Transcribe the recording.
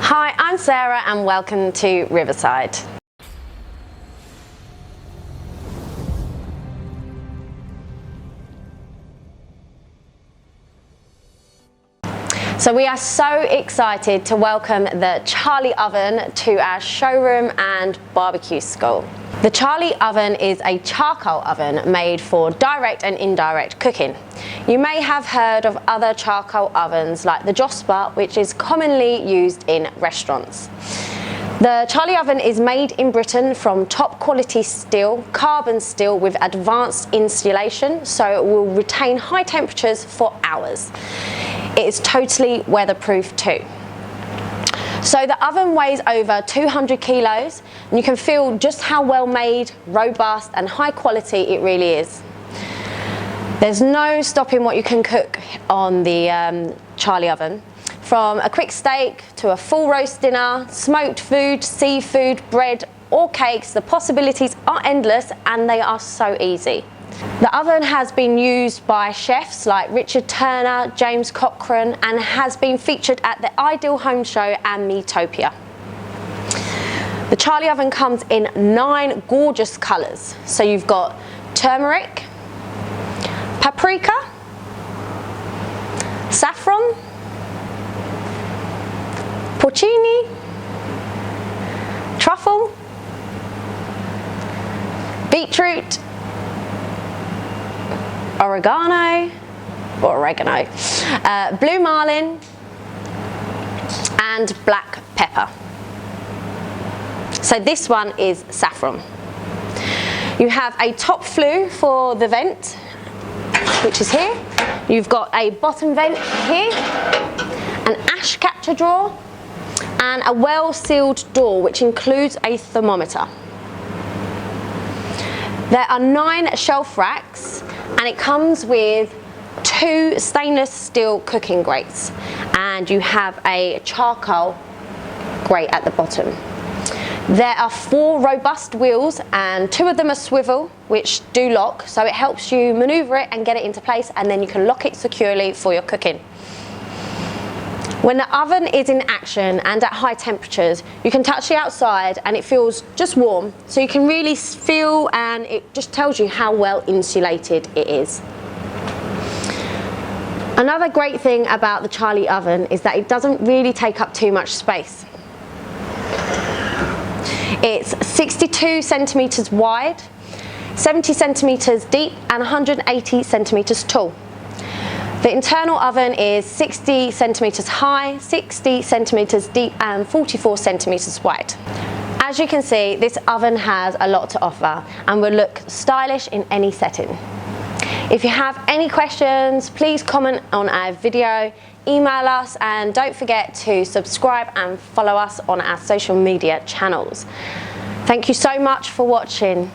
Hi, I'm Sarah and welcome to Riverside. So we are so excited to welcome the Charlie Oven to our showroom and barbecue school. The Charlie Oven is a charcoal oven made for direct and indirect cooking. You may have heard of other charcoal ovens like the Josper, which is commonly used in restaurants. The Charlie Oven is made in Britain from top quality steel, carbon steel with advanced insulation, so it will retain high temperatures for hours. It is totally weatherproof too. So the oven weighs over 200 kilos and you can feel just how well made, robust and high quality it really is. There's no stopping what you can cook on the Charlie Oven. From a quick steak to a full roast dinner, smoked food, seafood, bread or cakes, the possibilities are endless and they are so easy. The oven has been used by chefs like Richard Turner, James Cochrane and has been featured at the Ideal Home Show and Meatopia. The Charlie Oven comes in 9 gorgeous colours. So you've got turmeric, paprika, saffron, porcini, truffle, beetroot, oregano, blue marlin and black pepper. So this one is saffron. You have a top flue for the vent, which is here. You've got a bottom vent here, an ash capture drawer and a well sealed door which includes a thermometer. There are 9 shelf racks and it comes with 2 stainless steel cooking grates and you have a charcoal grate at the bottom. There are 4 robust wheels and 2 of them are swivel which do lock, so it helps you manoeuvre it and get it into place and then you can lock it securely for your cooking. When the oven is in action and at high temperatures, you can touch the outside and it feels just warm, so you can really feel and it just tells you how well insulated it is. Another great thing about the Charlie Oven is that it doesn't really take up too much space. It's 62 centimetres wide, 70 centimetres deep and 180 centimetres tall. The internal oven is 60 centimetres high, 60 centimetres deep and 44 centimetres wide. As you can see, this oven has a lot to offer and will look stylish in any setting. If you have any questions, please comment on our video, email us and don't forget to subscribe and follow us on our social media channels. Thank you so much for watching.